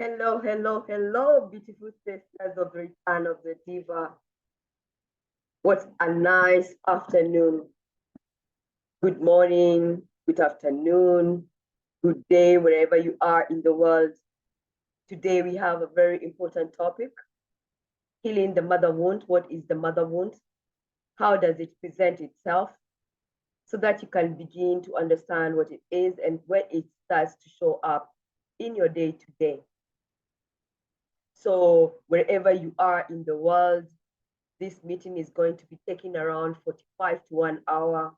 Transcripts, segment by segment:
Hello, hello, hello, beautiful sisters of the Return of the Diva. What a nice afternoon. Good morning, good afternoon, good day, wherever you are in the world. Today we have a very important topic, healing the mother wound. What is the mother wound? How does it present itself? So that you can begin to understand what it is and when it starts to show up in your day to day. So wherever you are in the world, this meeting is going to be taking around 45 to 1 hour.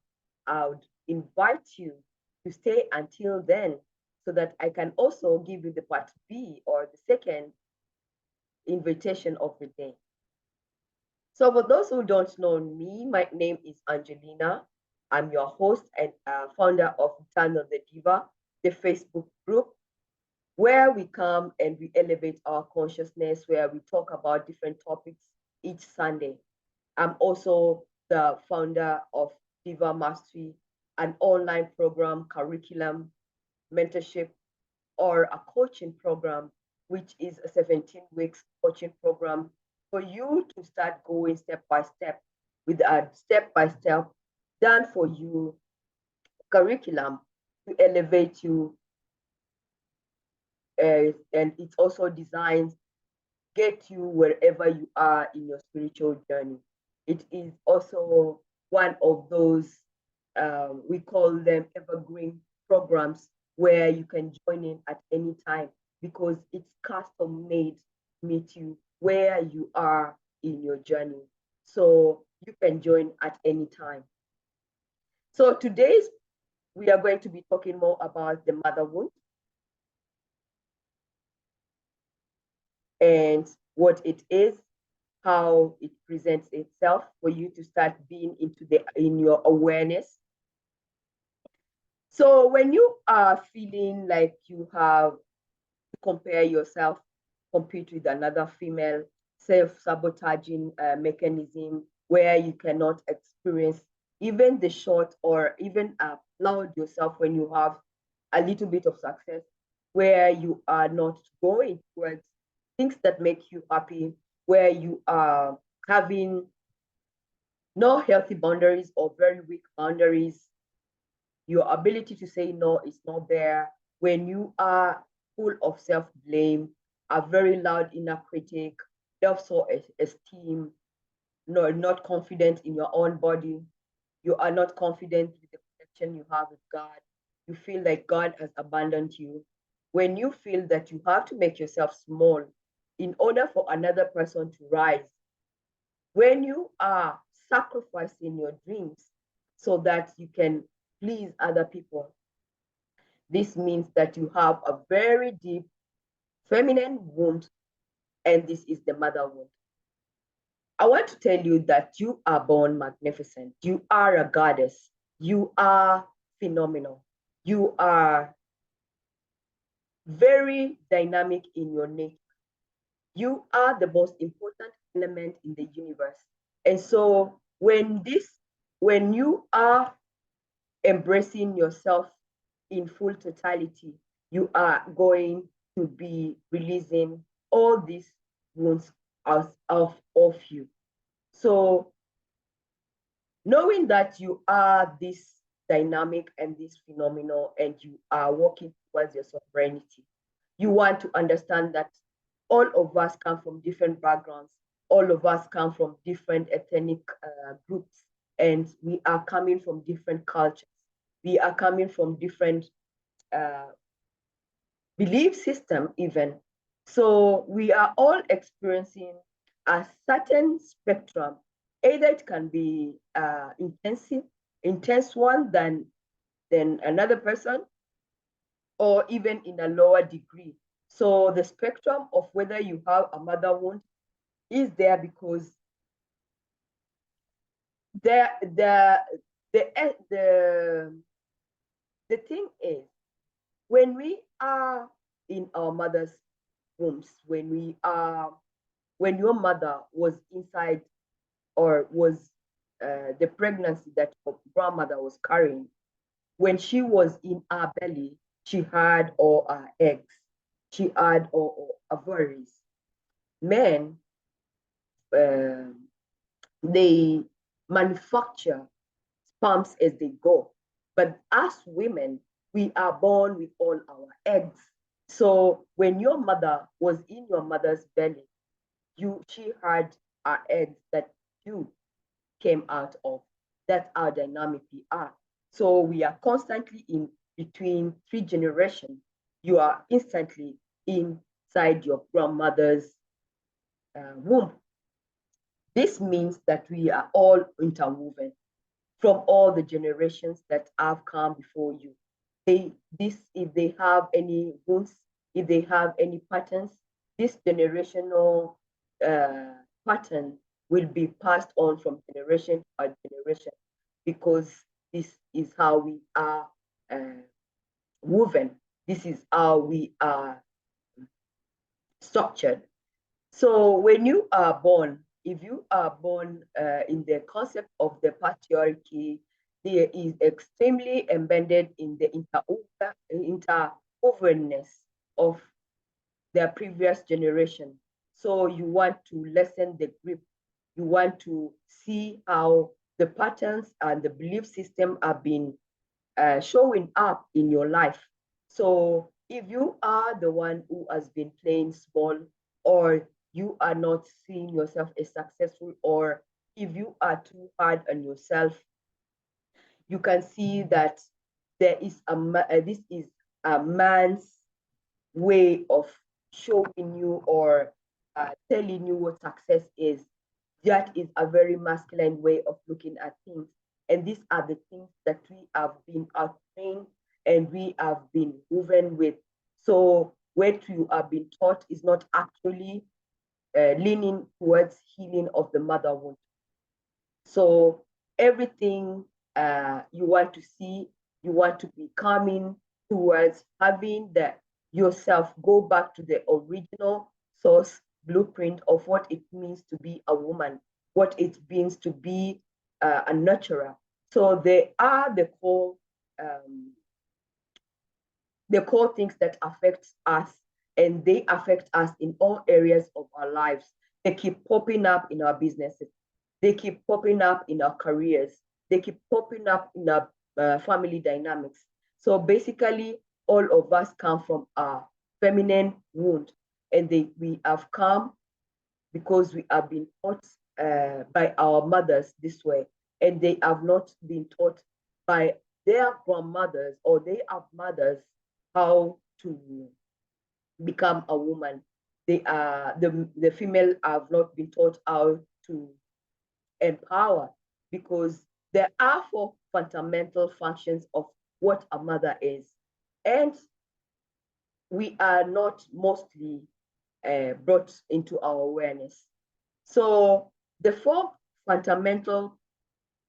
I would invite you to stay until then so that I can also give you the part B or the second invitation of the day. So for those who don't know me, my name is Angelina. I'm your host and founder of Return of the Diva, the Facebook group, where we come and we elevate our consciousness, where we talk about different topics each Sunday. I'm also the founder of Diva Mastery, an online program, curriculum, mentorship, or a coaching program, which is a 17 weeks coaching program for you to start going step by step with a step by step done for you curriculum to elevate you. And it's also designed get you wherever you are in your spiritual journey. It is also one of those, we call them evergreen programs, where you can join in at any time because it's custom made to meet you where you are in your journey. So you can join at any time. So today's, we are going to be talking more about the mother wound and what it is, how it presents itself for you to start being in your awareness. So when you are feeling like you have to compare yourself, compete with another female, self-sabotaging mechanism where you cannot experience even the short or even applaud yourself when you have a little bit of success, where you are not going towards things that make you happy, where you are having no healthy boundaries or very weak boundaries, your ability to say no is not there, when you are full of self-blame, a very loud inner critic, self-esteem, no, not confident in your own body, you are not confident with the connection you have with God, you feel like God has abandoned you, when you feel that you have to make yourself small in order for another person to rise, when you are sacrificing your dreams so that you can please other people, this means that you have a very deep feminine wound, and this is the mother wound. I want to tell you that you are born magnificent. You are a goddess. You are phenomenal. You are very dynamic in your nature. You are the most important element in the universe. And so when you are embracing yourself in full totality, you are going to be releasing all these wounds out of you. So knowing that you are this dynamic and this phenomenal and you are working towards your sovereignty, you want to understand that all of us come from different backgrounds. All of us come from different ethnic groups, and we are coming from different cultures. We are coming from different uh, belief system even. So we are all experiencing a certain spectrum. Either it can be intense one than another person, or even in a lower degree. So the spectrum of whether you have a mother wound is there because the the the the the thing is, when we are in our mother's wombs, when your mother was inside or was the pregnancy that your grandmother was carrying, when she was in our belly, she had all our eggs. jihad, or avarice. Men, they manufacture sperms as they go. But as women, we are born with all our eggs. So when your mother was in your mother's belly, she had eggs that you came out of. That's how dynamic we are. So we are constantly in between three generations. You are instantly inside your grandmother's womb. This means that we are all interwoven from all the generations that have come before you. If they have any wounds, if they have any patterns, this generational pattern will be passed on from generation to generation, because this is how we are woven. This is how we are structured. So when you are born, if you are born in the concept of the patriarchy, there is extremely embedded in the interovenness of their previous generation. So you want to lessen the grip. You want to see how the patterns and the belief system have been showing up in your life. So if you are the one who has been playing small, or you are not seeing yourself as successful, or if you are too hard on yourself, you can see that there is this is a man's way of showing you or telling you what success is. That is a very masculine way of looking at things. And these are the things that we have been outtrained and we have been woven with. So what you have been taught is not actually leaning towards healing of the mother wound. So everything you want to see, you want to be coming towards having that yourself go back to the original source blueprint of what it means to be a woman, what it means to be a nurturer. So they are the core things that affect us, and they affect us in all areas of our lives. They keep popping up in our businesses. They keep popping up in our careers. They keep popping up in our family dynamics. So basically, all of us come from a feminine wound, and we have come because we have been taught by our mothers this way, and they have not been taught by their grandmothers, or they have mothers, how to become a woman. The female have not been taught how to empower, because there are four fundamental functions of what a mother is, and we are not mostly brought into our awareness. So the four fundamental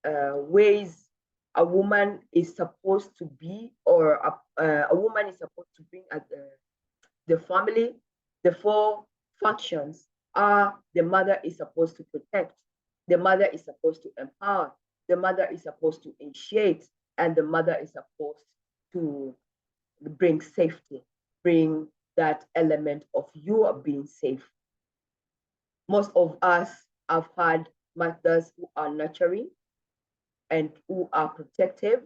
ways a woman is supposed to be, or a woman is supposed to bring at the family, the four functions are: the mother is supposed to protect, the mother is supposed to empower, the mother is supposed to initiate, and the mother is supposed to bring safety, bring that element of you being safe. Most of us have had mothers who are nurturing and who are protective,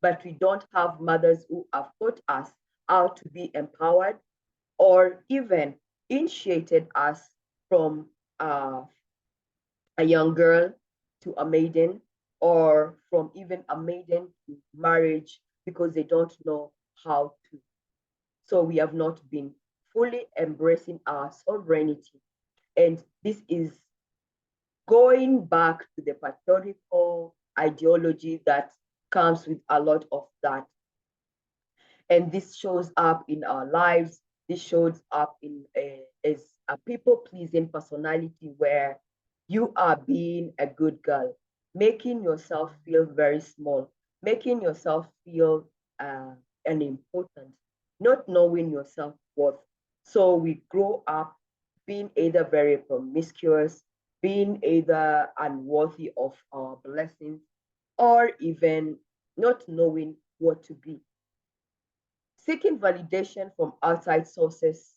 but we don't have mothers who have taught us how to be empowered, or even initiated us from a young girl to a maiden, or from even a maiden to marriage, because they don't know how to. So we have not been fully embracing our sovereignty. And this is going back to the patriarchal ideology that comes with a lot of that. And this shows up in our lives. This shows up in as a people-pleasing personality, where you are being a good girl, making yourself feel very small, making yourself feel unimportant, not knowing your self-worth. So we grow up being either very promiscuous, being either unworthy of our blessings, or even not knowing what to be. seeking validation from outside sources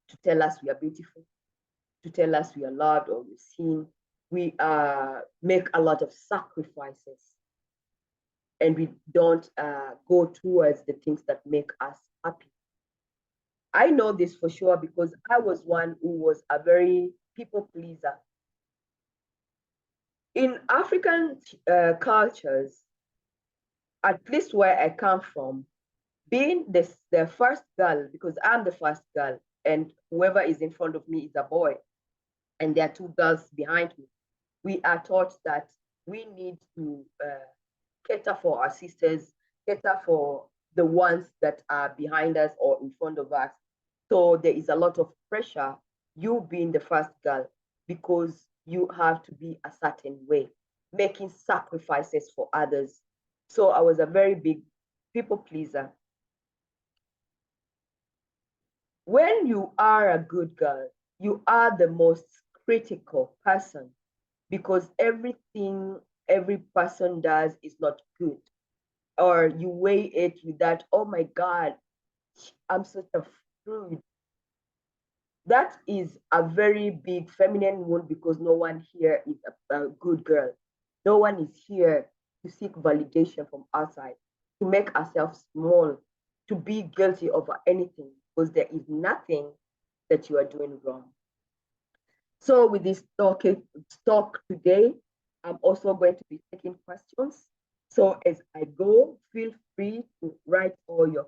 to tell us we are beautiful, to tell us we are loved or we're seen. We make a lot of sacrifices and we don't go towards the things that make us happy. I know this for sure because I was one who was a very people pleaser. In African cultures, at least where I come from, being the first girl, because I'm the first girl, and whoever is in front of me is a boy, and there are two girls behind me, we are taught that we need to cater for our sisters, cater for the ones that are behind us or in front of us. So there is a lot of pressure, you being the first girl, because you have to be a certain way, making sacrifices for others. So I was a very big people pleaser. When you are a good girl, you are the most critical person because everything every person does is not good. Or you weigh it with that, oh my God, I'm such a prude. That is a very big feminine wound because no one here is a good girl. No one is here to seek validation from outside, to make ourselves small, to be guilty of anything because there is nothing that you are doing wrong. So with this talk today, I'm also going to be taking questions. So as I go, feel free to write all your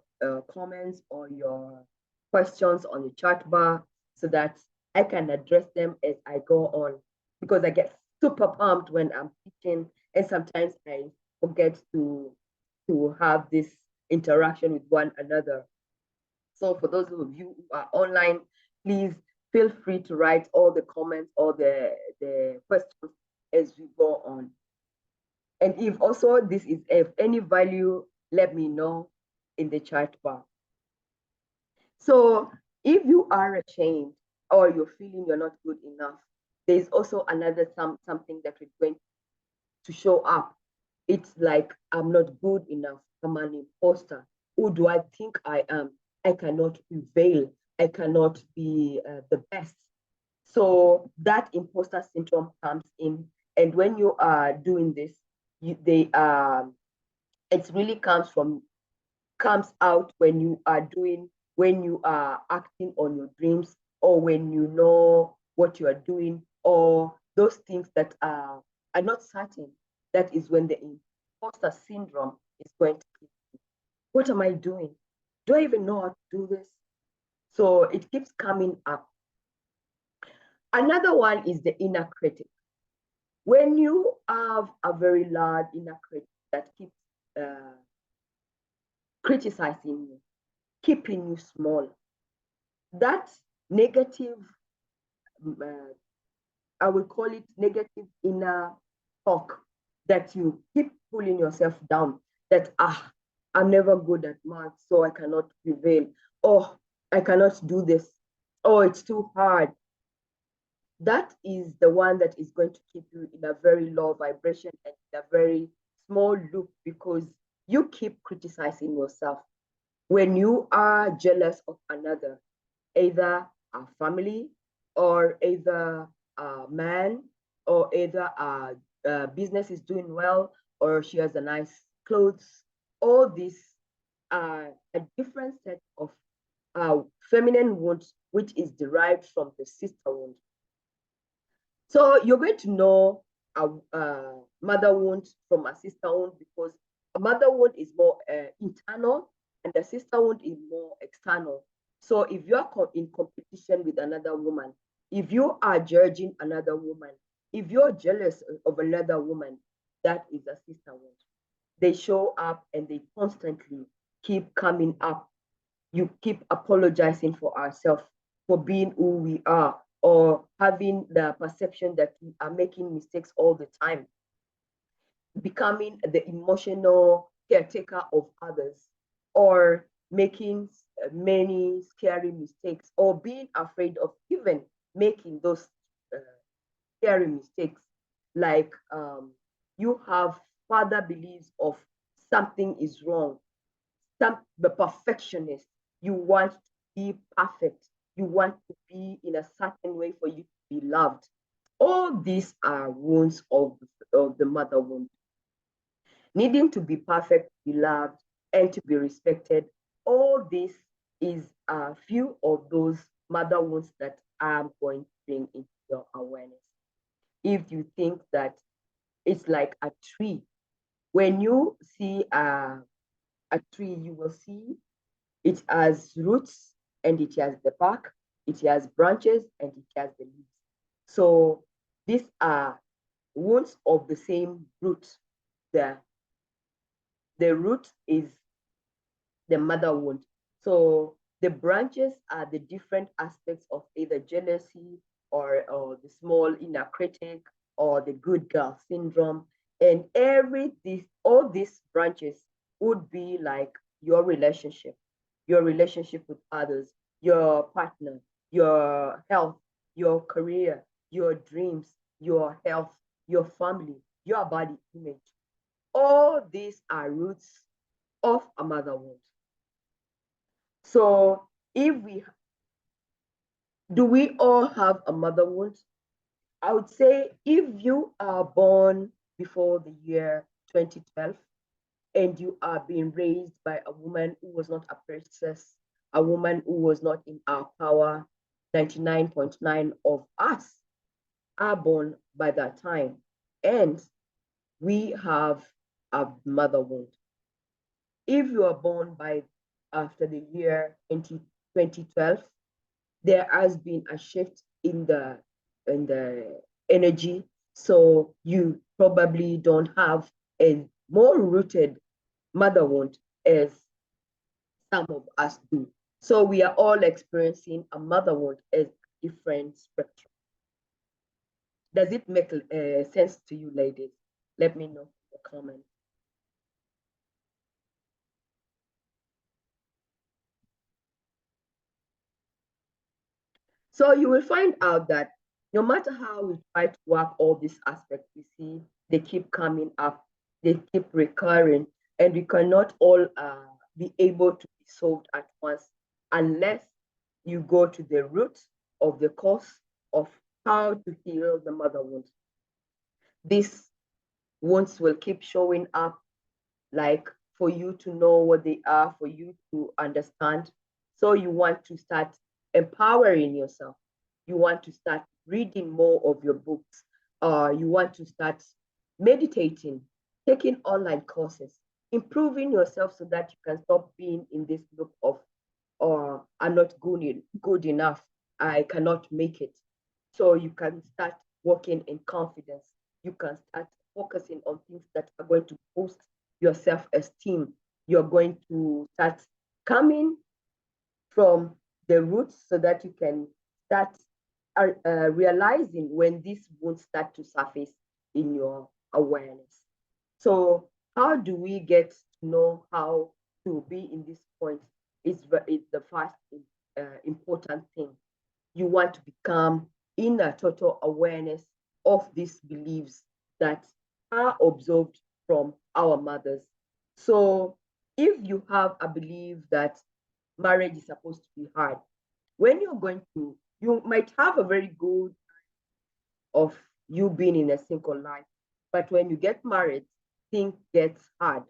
comments or your questions on the chat bar so that I can address them as I go on. Because I get super pumped when I'm teaching, and sometimes I forget to have this interaction with one another. So for those of you who are online, please feel free to write all the comments or the questions as we go on. And if also this is of any value, let me know in the chat bar. So if you are ashamed or you're feeling you're not good enough, there's also another something that we're going to show up. It's like, I'm not good enough. I'm an imposter. Who do I think I am? I cannot prevail. I cannot be the best. So that imposter syndrome comes in. And when you are doing this, it really comes out when you are acting on your dreams, or when you know what you are doing, or those things that are not certain. That is when the imposter syndrome is going to kick in. What am I doing? Do I even know how to do this? So it keeps coming up. Another one is the inner critic. When you have a very loud inner critic that keeps criticizing you, keeping you small, that negative, I will call it negative inner talk, that you keep pulling yourself down, that, I'm never good at math, so I cannot prevail. Oh, I cannot do this. Oh, it's too hard. That is the one that is going to keep you in a very low vibration and in a very small loop, because you keep criticizing yourself. When you are jealous of another, either a family, or either a man, or either a business is doing well, or she has a nice clothes, all these are a different set of feminine wounds, which is derived from the sister wound. So you're going to know a mother wound from a sister wound, because a mother wound is more internal and the sister wound is more external. So if you are in competition with another woman, if you are judging another woman, if you're jealous of another woman, that is a sister wound. They show up and they constantly keep coming up. You keep apologizing for ourselves, for being who we are, or having the perception that we are making mistakes all the time, becoming the emotional caretaker of others, or making many scary mistakes, or being afraid of even making those uh, scary mistakes. Like you have further beliefs of something is wrong, the perfectionist. You want to be perfect. You want to be in a certain way for you to be loved. All these are wounds of the mother wound. Needing to be perfect, be loved, and to be respected. All this is a few of those mother wounds that I'm going to bring into your awareness. If you think that it's like a tree, when you see a tree, you will see it has roots and it has the bark, it has branches and it has the leaves. So these are wounds of the same root. The root is the mother wound. So the branches are the different aspects of either jealousy or the small inner critic or the good girl syndrome. And all these branches would be like your relationship with others, your partner, your health, your career, your dreams, your health, your family, your body image. All these are roots of a mother wound. So if do we all have a mother wound? I would say if you are born before the year 2012 and you are being raised by a woman who was not a princess, a woman who was not in our power, 99.9 of us are born by that time. And we have a mother wound. If you are born by after the year 2012, there has been a shift in the energy. So you probably don't have a more rooted mother wound as some of us do. So we are all experiencing a mother wound as different spectrum. Does it make sense to you, ladies? Let me know in the comments. So you will find out that no matter how we try to work all these aspects, we see they keep coming up, they keep recurring, and we cannot all be able to be solved at once unless you go to the root of the cause of how to heal the mother wound. These wounds will keep showing up, like for you to know what they are, for you to understand. So you want to start empowering yourself. You want to start reading more of your books. You want to start meditating, taking online courses, improving yourself so that you can stop being in this loop of, I'm not good enough. I cannot make it. So you can start working in confidence. You can start focusing on things that are going to boost your self-esteem. You're going to start coming from the roots so that you can start realizing when these wounds start to surface in your awareness. So how do we get to know how to be in this point? Is the first important thing. You want to become in a total awareness of these beliefs that are observed from our mothers. So if you have a belief that marriage is supposed to be hard, when you might have a very good of you being in a single life, but when you get married, things get hard.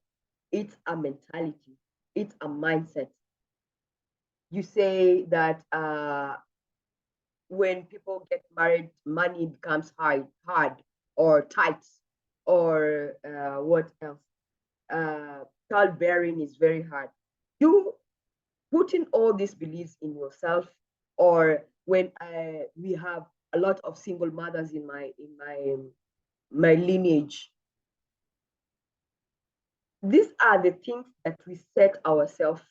It's a mentality, it's a mindset. You say that when people get married, money becomes hard or tight, or what else? Childbearing is very hard. You putting all these beliefs in yourself, or when we have a lot of single mothers in my lineage. These are the things that we set ourselves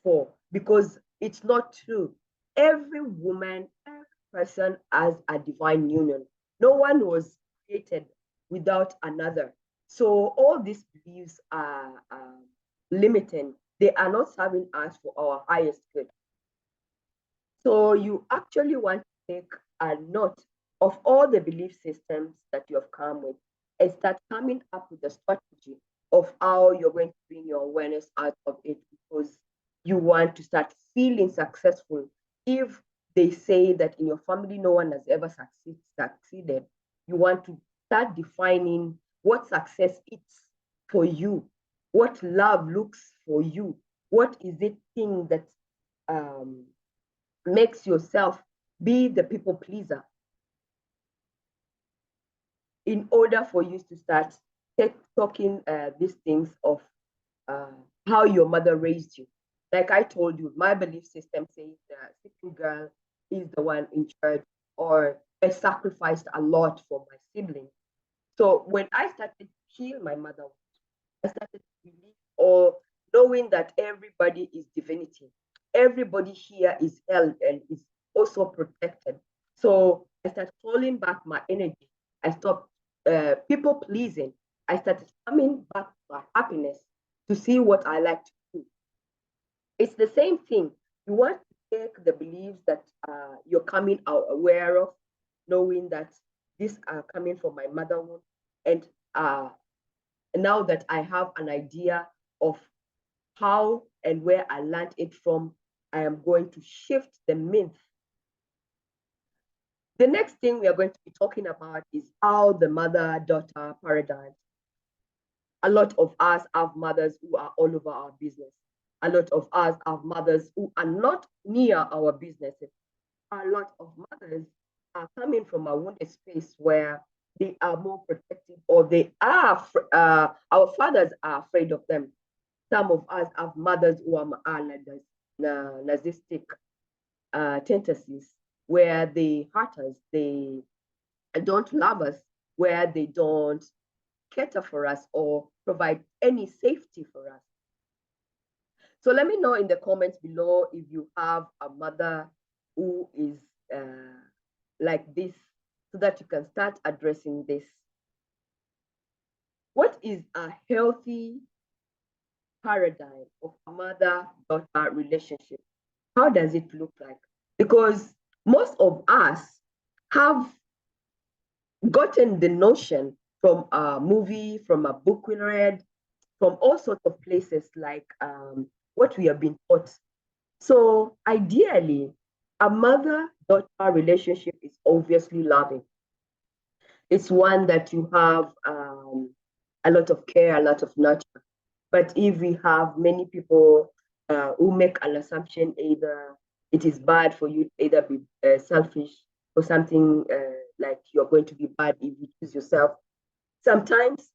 for, because it's not true. Every woman, every person has a divine union. No one was created without another. So all these beliefs are limiting. They are not serving us for our highest good. So you actually want to take a note of all the belief systems that you have come with and start coming up with a strategy of how you're going to bring your awareness out of it, because you want to start feeling successful. If they say that in your family no one has ever succeeded, you want to start defining what success is for you, what love looks for you, what is it thing that makes yourself be the people pleaser, in order for you to start talking these things of how your mother raised you. Like I told you, my belief system says the second girl is the one in charge, or I sacrificed a lot for my siblings. So when I started to heal my mother, I started to believe, or knowing that everybody is divinity. Everybody here is held and is also protected. So I started calling back my energy. I stopped people pleasing. I started coming back to my happiness, to see what I like to do. It's the same thing. You want to take the beliefs that you're coming out aware of, knowing that these are coming from my mother womb, and now that I have an idea of how and where I learned it from, I am going to shift the myth. The next thing we are going to be talking about is how the mother-daughter paradigm. A lot of us have mothers who are all over our business. A lot of us have mothers who are not near our businesses. A lot of mothers are coming from a wounded space where they are more protective, or they are, our fathers are afraid of them. Some of us have mothers who are narcissistic tendencies, where they hurt us, they don't love us, where they don't cater for us or provide any safety for us. So let me know in the comments below if you have a mother who is like this, so that you can start addressing this. What is a healthy paradigm of a mother-daughter relationship? How does it look like? Because most of us have gotten the notion from a movie, from a book we read, from all sorts of places, like what we have been taught. So ideally, a mother-daughter relationship is obviously loving. It's one that you have a lot of care, a lot of nurture. But if we have many people who make an assumption, either it is bad for you to either be selfish, or something like you're going to be bad if you choose yourself. Sometimes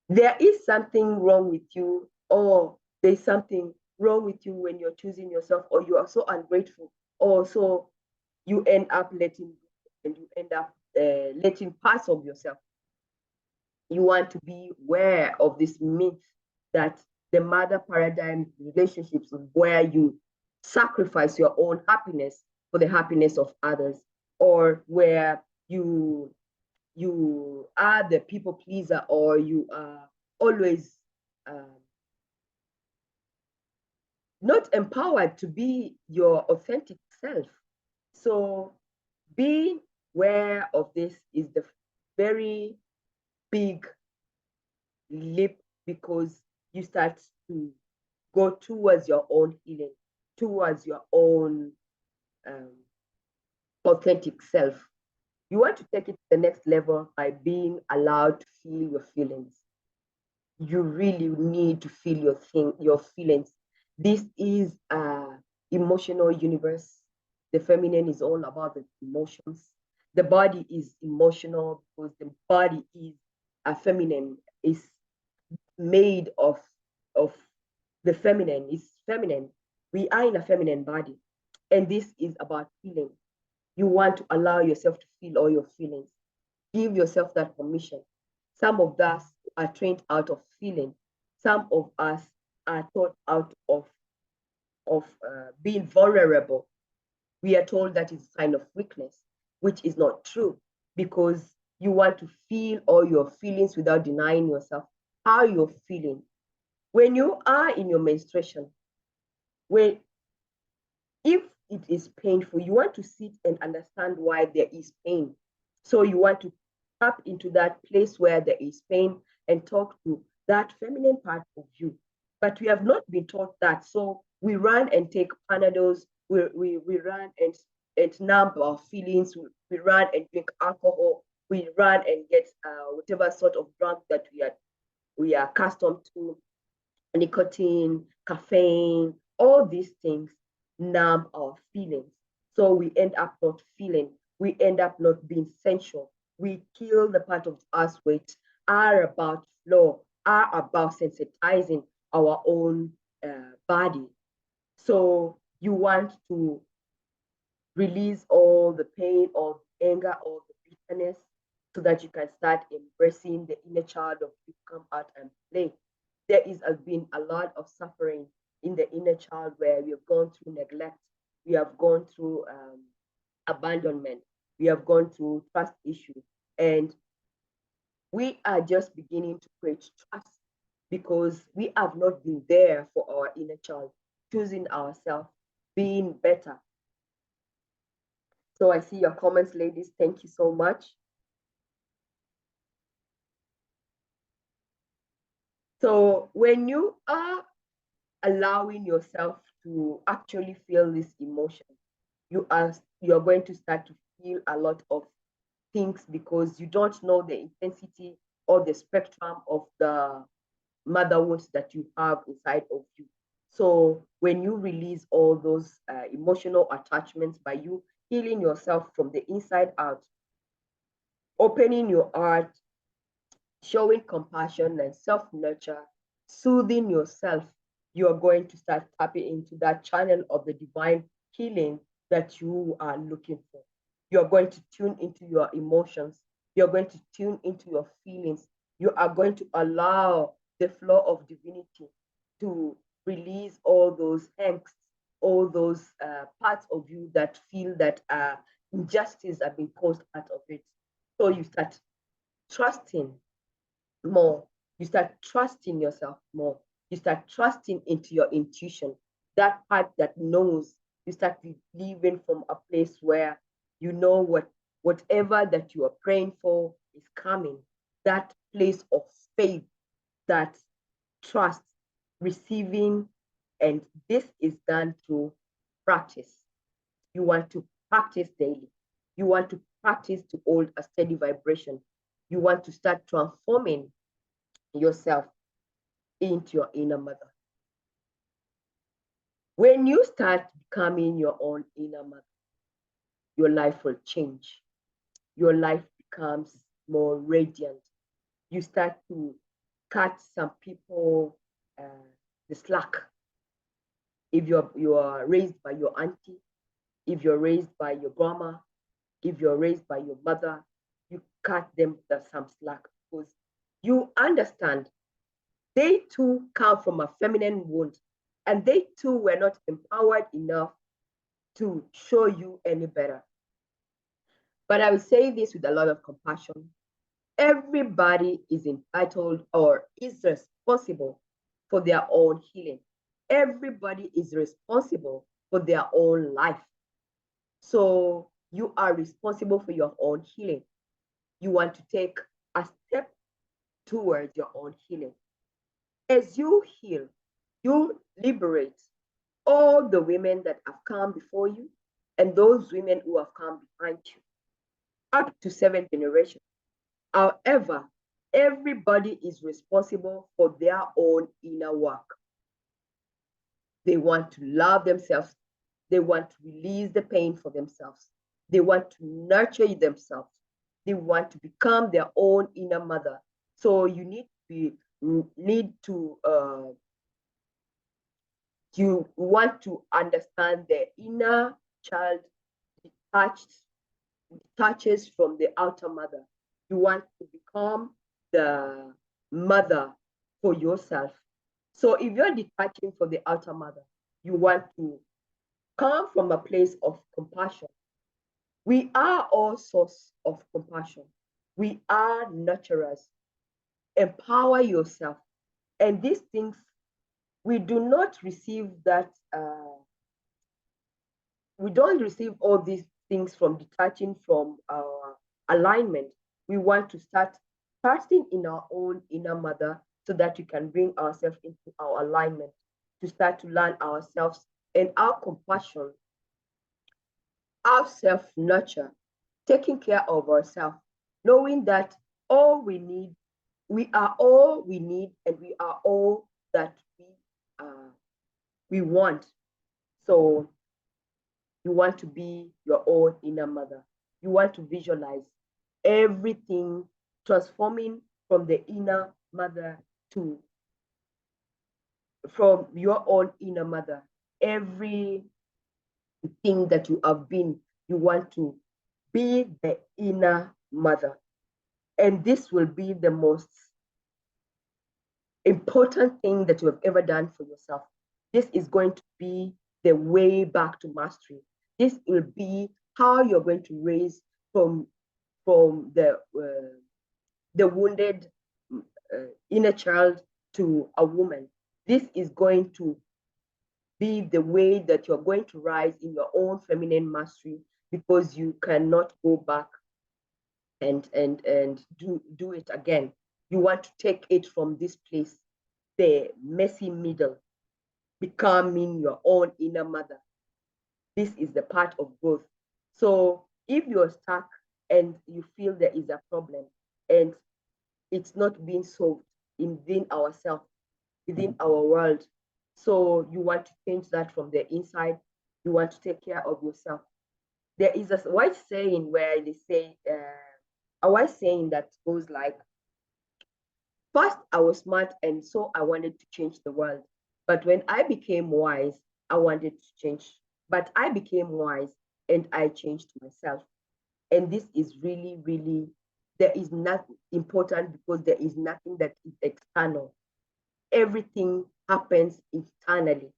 there is something wrong with you, or there's something wrong with you when you're choosing yourself, or you are so ungrateful, or so you end up letting, and you end up letting parts of yourself. You want to be aware of this myth that the mother paradigm relationships where you sacrifice your own happiness for the happiness of others, or where you are the people pleaser, or you are always not empowered to be your authentic self. So being aware of this is the very big leap, because you start to go towards your own healing, towards your own authentic self. You want to take it to the next level by being allowed to feel your feelings. You really need to feel your feelings. This is an emotional universe. The feminine is all about the emotions. The body is emotional because the body is a feminine, is made of the feminine, is feminine. We are in a feminine body, and this is about feeling. You want to allow yourself to feel all your feelings. Give yourself that permission. Some of us are trained out of feeling. Some of us are taught out of being vulnerable. We are told that is a sign of weakness, which is not true, because you want to feel all your feelings without denying yourself how you're feeling. When you are in your menstruation, if it is painful, you want to sit and understand why there is pain. So you want to tap into that place where there is pain and talk to that feminine part of you. But we have not been taught that. So we run and take Panadols, we run and numb our feelings, we run and drink alcohol, we run and get whatever sort of drug that we are accustomed to, nicotine, caffeine, all these things numb our feelings. So we end up not feeling, we end up not being sensual. We kill the part of us which are about flow, are about sensitizing our own body. So you want to release all the pain, all the anger, all the bitterness, so that you can start embracing the inner child of you, come out and play. There is has been a lot of suffering in the inner child where we have gone through neglect, we have gone through abandonment, we have gone through trust issues, and we are just beginning to create trust because we have not been there for our inner child, choosing ourselves, being better. So I see your comments, ladies. Thank you so much. So when you are allowing yourself to actually feel this emotion, you're going to start to feel a lot of things because you don't know the intensity or the spectrum of the mother wounds that you have inside of you. So when you release all those emotional attachments by you healing yourself from the inside out, opening your heart, showing compassion and self-nurture, soothing yourself, you are going to start tapping into that channel of the divine healing that you are looking for. You're going to tune into your emotions. You're going to tune into your feelings. You are going to allow the flow of divinity to release all those angst, all those parts of you that feel that injustice have been caused out of it. So you start trusting more. You start trusting yourself more. You start trusting into your intuition, that part that knows. You start living from a place where you know whatever that you are praying for is coming. That place of faith, that trust, receiving, and this is done through practice. You want to practice daily. You want to practice to hold a steady vibration. You want to start transforming yourself into your inner mother. When you start becoming your own inner mother, your life will change. Your life becomes more radiant. You start to cut some people the slack. If you are raised by your auntie, if you're raised by your grandma, if you're raised by your mother, you cut them some slack because you understand they too come from a feminine wound, and they too were not empowered enough to show you any better. But I will say this with a lot of compassion. Everybody is entitled or is responsible for their own healing. Everybody is responsible for their own life. So you are responsible for your own healing. You want to take a step towards your own healing. As you heal, you liberate all the women that have come before you and those women who have come behind you, up to 7 generations. However, everybody is responsible for their own inner work. They want to love themselves. They want to release the pain for themselves. They want to nurture themselves. They want to become their own inner mother. So you need to you want to understand the inner child detaches from the outer mother. You want to become the mother for yourself. So if you're detaching from the outer mother, you want to come from a place of compassion. We are all source of compassion. We are nurturers. Empower yourself. And these things, we do not receive that, we don't receive all these things from detaching from our alignment. We want to start trusting in our own inner mother so that we can bring ourselves into our alignment, to start to learn ourselves and our compassion, our self-nurture, taking care of ourselves, knowing that all we need, we are all we need, and we are all that we want. So you want to be your own inner mother. You want to visualize everything transforming from the inner mother to from your own inner mother. Everything that you have been, you want to be the inner mother. And this will be the most important thing that you have ever done for yourself. This is going to be the way back to mastery. This will be how you're going to raise from the wounded inner child to a woman. This is going to be the way that you're going to rise in your own feminine mastery, because you cannot go back and do it again. You want to take it from this place, the messy middle, becoming your own inner mother. This is the part of growth. So if you're stuck and you feel there is a problem and it's not being solved within ourselves, within our world, so you want to change that from the inside, you want to take care of yourself. There is a wise saying where they say, a wise saying that goes like, first I was smart and so I wanted to change the world. But when I became wise, I wanted to change. But I became wise and I changed myself. And this is really, really, there is nothing important, because there is nothing that is external. Everything happens internally.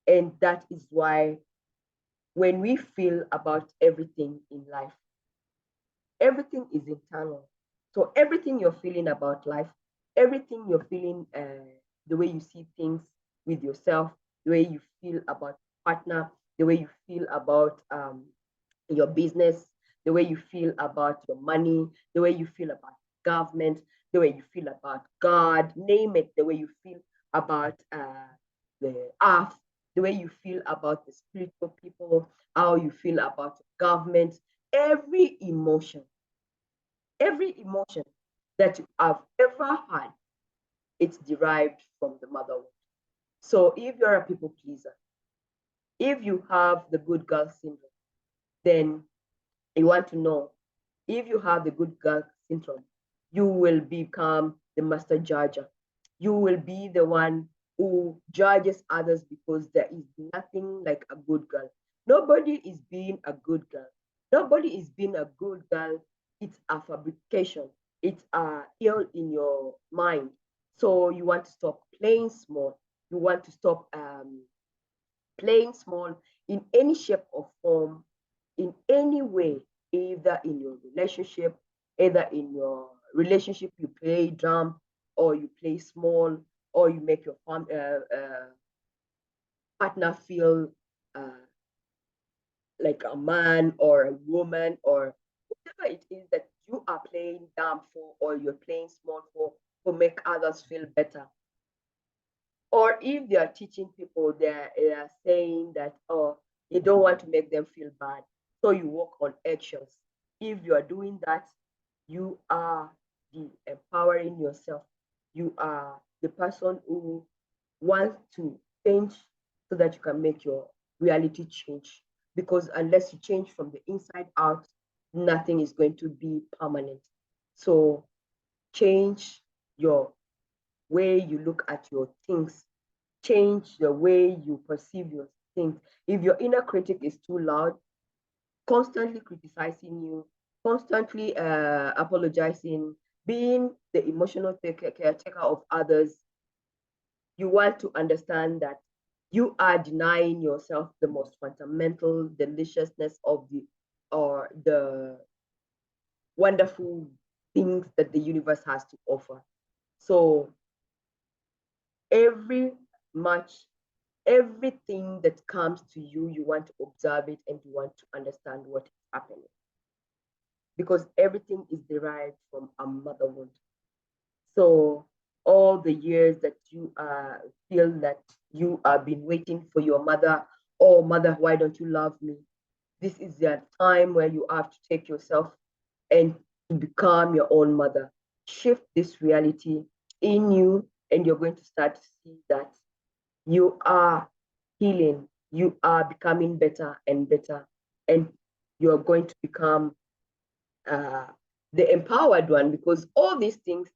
And that is why when we feel about everything in life, everything is internal. So everything you're feeling about life, everything you're feeling, the way you see things with yourself, the way you feel about partner, the way you feel about your business, the way you feel about your money, the way you feel about government, the way you feel about God, name it, the way you feel about the earth, the way you feel about the spiritual people, how you feel about government, every emotion that you have ever had, it's derived from the motherhood. So if you're a people pleaser, if you have the good girl syndrome, then you want to know, if you have the good girl syndrome, you will become the master judger. You will be the one who judges others, because there is nothing like a good girl. Nobody is being a good girl. Nobody is being a good girl. It's a fabrication. It's a ill in your mind. So you want to stop playing small. You want to stop playing small in any shape or form, in any way, either in your relationship, either in your relationship you play drum, or you play small, or you make your partner feel like a man or a woman, or whatever it is that you are playing dumb for, or you're playing small for make others feel better. Or if they are teaching people, they are saying that, oh, you don't want to make them feel bad, so you walk on eggshells. If you are doing that, you are the empowering yourself. You are the person who wants to change, so that you can make your reality change. Because unless you change from the inside out, nothing is going to be permanent. So change your way you look at your things, change the way you perceive your things. If your inner critic is too loud, constantly criticizing you, constantly apologizing, being the emotional caretaker of others, you want to understand that you are denying yourself the most fundamental deliciousness of the wonderful things that the universe has to offer. So every much everything that comes to you, you want to observe it and you want to understand what is happening, because everything is derived from a mother wound. So all the years that you feel that you have been waiting for your mother, or mother, why don't you love me? This is the time where you have to take yourself and to become your own mother. Shift this reality in you, and you're going to start to see that you are healing, you are becoming better and better, and you're going to become uh, the empowered one, because all these things,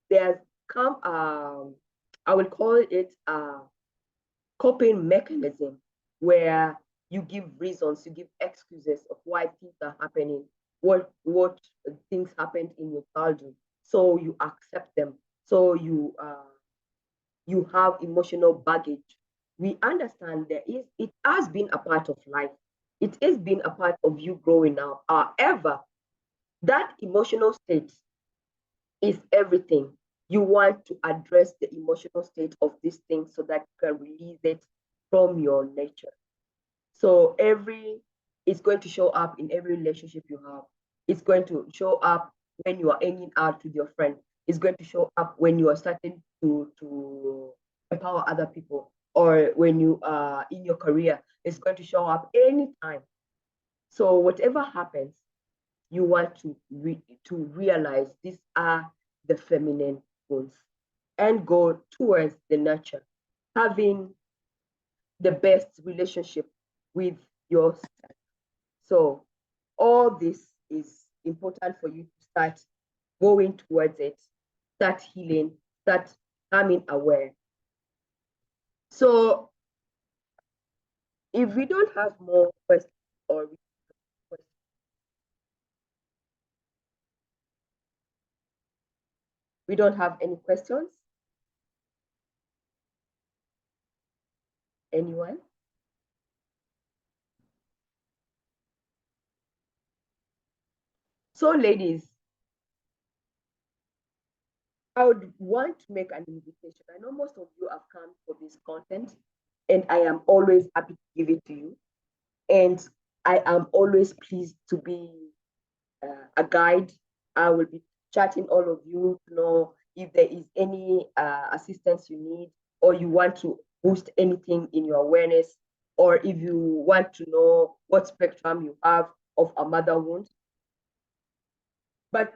there's come, I will call it a coping mechanism, where you give reasons, you give excuses of why things are happening, what things happened in your childhood, so you accept them, so you have emotional baggage. We understand it has been a part of life. It has been a part of you growing up. However, that emotional state is everything. You want to address the emotional state of this thing so that you can release it from your nature. So it's going to show up in every relationship you have. It's going to show up when you are hanging out with your friend. It's going to show up when you are starting to empower other people, or when you are in your career. It's going to show up anytime. So whatever happens, you want to realize these are the feminine wounds, and go towards the nurture, having the best relationship with yourself. So all this is important for you to start going towards it, start healing, start becoming aware. So if we don't have more questions, or we don't have any questions, anyone? So ladies, I would want to make an invitation. I know most of you have come for this content, and I am always happy to give it to you. And I am always pleased to be a guide. I will be chatting all of you to know if there is any assistance you need, or you want to boost anything in your awareness, or if you want to know what spectrum you have of a mother wound. But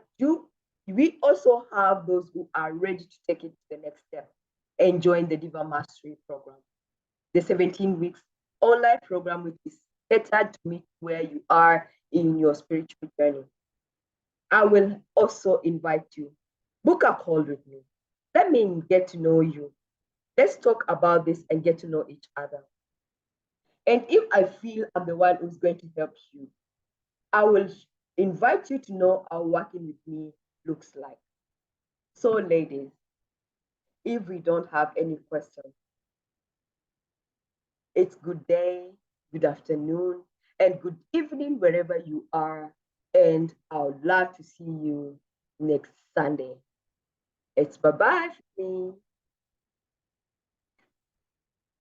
we also have those who are ready to take it to the next step and join the Diva Mastery Program, the 17 weeks online program, which is catered to meet where you are in your spiritual journey. I will also invite you, book a call with me. Let me get to know you. Let's talk about this and get to know each other. And if I feel I'm the one who's going to help you, I will invite you to know how working with me looks like. So, ladies, if we don't have any questions, it's good day, good afternoon, and good evening wherever you are. And I would love to see you next Sunday. It's bye bye for me.